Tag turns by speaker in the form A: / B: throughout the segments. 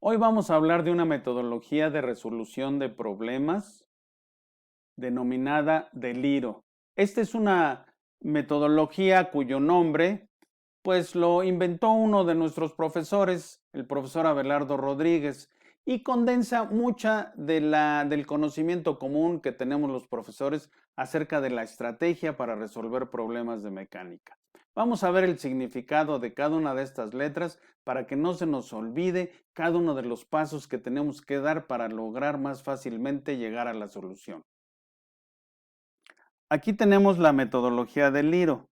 A: Hoy vamos a hablar de una metodología de resolución de problemas denominada Deliro. Esta es una metodología cuyo nombre pues lo inventó uno de nuestros profesores, el profesor Abelardo Rodríguez, y condensa mucha del conocimiento común que tenemos los profesores acerca de la estrategia para resolver problemas de mecánica. Vamos a ver el significado de cada una de estas letras para que no se nos olvide cada uno de los pasos que tenemos que dar para lograr más fácilmente llegar a la solución. Aquí tenemos la metodología del Liro.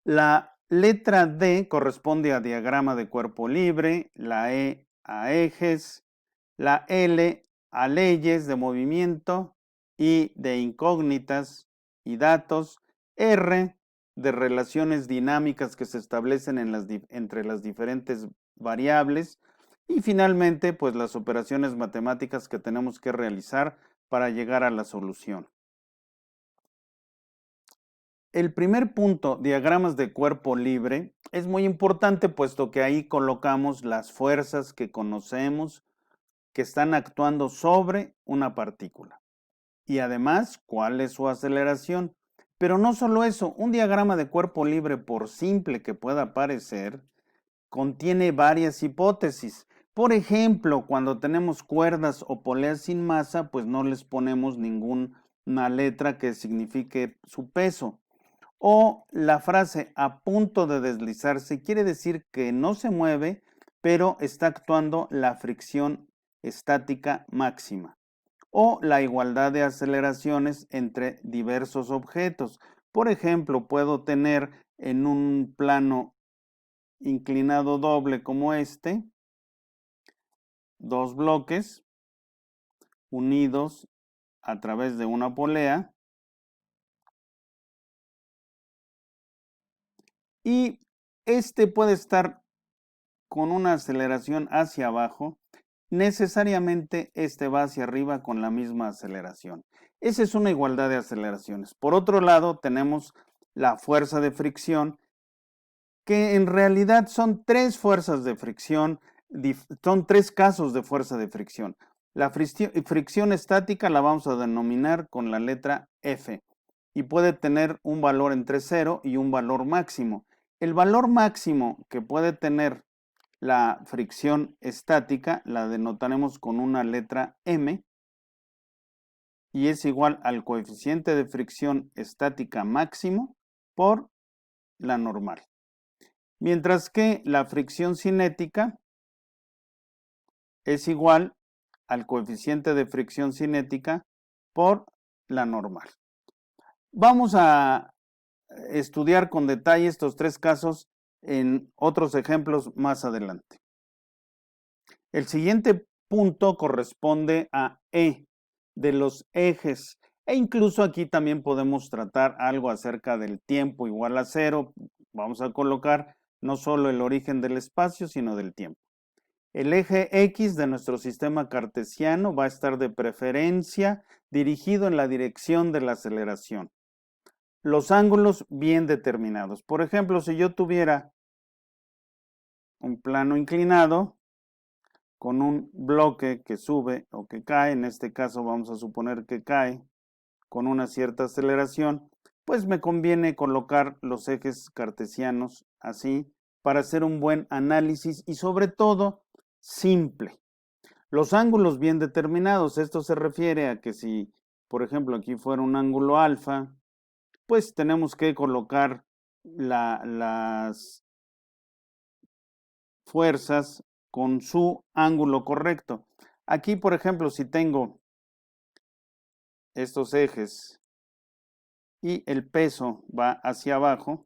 A: La letra D corresponde a diagrama de cuerpo libre, la E a ejes, la L a leyes de movimiento, I de incógnitas y datos, R de relaciones dinámicas que se establecen entre las diferentes variables y finalmente pues las operaciones matemáticas que tenemos que realizar para llegar a la solución. El primer punto, diagramas de cuerpo libre, es muy importante puesto que ahí colocamos las fuerzas que conocemos que están actuando sobre una partícula. Y además, cuál es su aceleración. Pero no solo eso, un diagrama de cuerpo libre, por simple que pueda parecer, contiene varias hipótesis. Por ejemplo, cuando tenemos cuerdas o poleas sin masa, pues no les ponemos ninguna letra que signifique su peso. O la frase a punto de deslizarse quiere decir que no se mueve, pero está actuando la fricción estática máxima. O la igualdad de aceleraciones entre diversos objetos. Por ejemplo, puedo tener en un plano inclinado doble como este, dos bloques unidos a través de una polea. Y este puede estar con una aceleración hacia abajo, necesariamente este va hacia arriba con la misma aceleración. Esa es una igualdad de aceleraciones. Por otro lado, tenemos la fuerza de fricción, que en realidad son tres fuerzas de fricción, son tres casos de fuerza de fricción. La fricción estática la vamos a denominar con la letra F y puede tener un valor entre 0 y un valor máximo. El valor máximo que puede tener la fricción estática la denotaremos con una letra M y es igual al coeficiente de fricción estática máximo por la normal. Mientras que la fricción cinética es igual al coeficiente de fricción cinética por la normal. Vamos a estudiar con detalle estos tres casos en otros ejemplos más adelante. El siguiente punto corresponde a E, de los ejes. E incluso aquí también podemos tratar algo acerca del tiempo igual a 0. Vamos a colocar no solo el origen del espacio, sino del tiempo. El eje X de nuestro sistema cartesiano va a estar de preferencia dirigido en la dirección de la aceleración. Los ángulos bien determinados. Por ejemplo, si yo tuviera un plano inclinado con un bloque que sube o que cae, en este caso vamos a suponer que cae con una cierta aceleración, pues me conviene colocar los ejes cartesianos así para hacer un buen análisis y sobre todo simple. Los ángulos bien determinados, esto se refiere a que si, por ejemplo, aquí fuera un ángulo alfa, pues tenemos que colocar las fuerzas con su ángulo correcto. Aquí, por ejemplo, si tengo estos ejes y el peso va hacia abajo,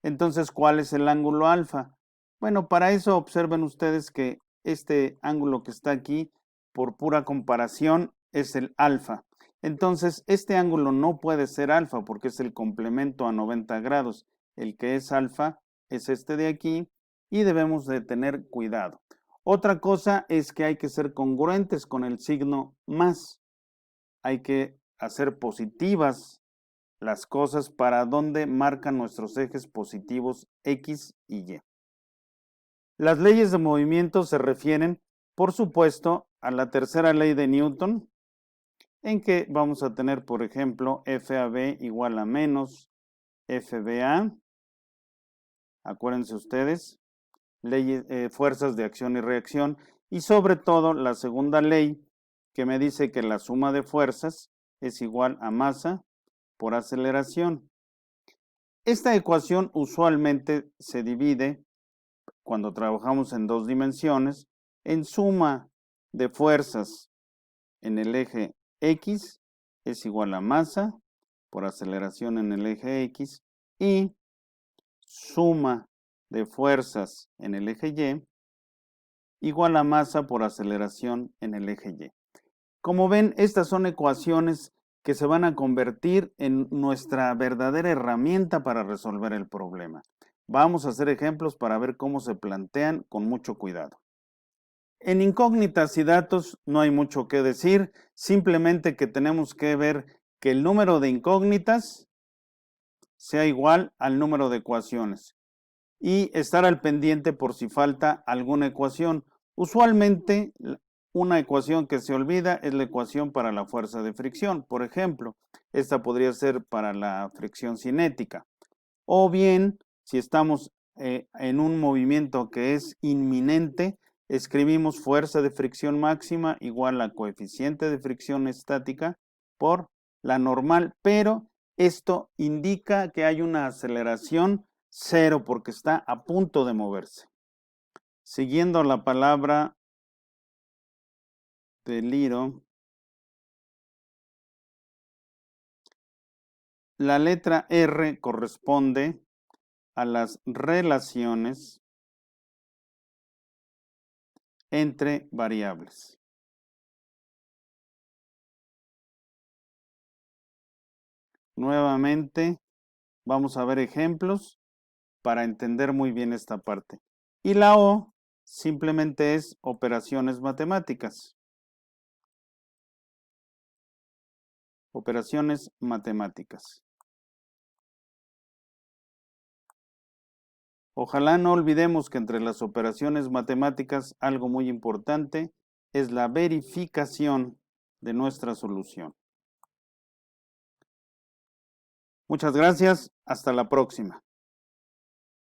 A: entonces, ¿cuál es el ángulo alfa? Bueno, para eso observen ustedes que este ángulo que está aquí, por pura comparación, es el alfa. Entonces, este ángulo no puede ser alfa porque es el complemento a 90 grados. El que es alfa es este de aquí y debemos de tener cuidado. Otra cosa es que hay que ser congruentes con el signo más. Hay que hacer positivas las cosas para donde marcan nuestros ejes positivos X y Y. Las leyes de movimiento se refieren por supuesto, a la tercera ley de Newton, en que vamos a tener, por ejemplo, FAB igual a menos FBA. Acuérdense ustedes, leyes, fuerzas de acción y reacción, y sobre todo la segunda ley que me dice que la suma de fuerzas es igual a masa por aceleración. Esta ecuación usualmente se divide, cuando trabajamos en dos dimensiones, en suma de fuerzas en el eje X es igual a masa por aceleración en el eje X y suma de fuerzas en el eje Y igual a masa por aceleración en el eje Y. Como ven, estas son ecuaciones que se van a convertir en nuestra verdadera herramienta para resolver el problema. Vamos a hacer ejemplos para ver cómo se plantean con mucho cuidado. En incógnitas y datos no hay mucho que decir, simplemente que tenemos que ver que el número de incógnitas sea igual al número de ecuaciones y estar al pendiente por si falta alguna ecuación. Usualmente una ecuación que se olvida es la ecuación para la fuerza de fricción. Por ejemplo, esta podría ser para la fricción cinética. O bien, si estamos en un movimiento que es inminente, escribimos fuerza de fricción máxima igual a coeficiente de fricción estática por la normal, pero esto indica que hay una aceleración cero porque está a punto de moverse. Siguiendo la palabra de Liro, la letra R corresponde a las relaciones entre variables. Nuevamente, vamos a ver ejemplos para entender muy bien esta parte. Y la O simplemente es operaciones matemáticas. Operaciones matemáticas. Ojalá no olvidemos que entre las operaciones matemáticas algo muy importante es la verificación de nuestra solución. Muchas gracias, hasta la próxima.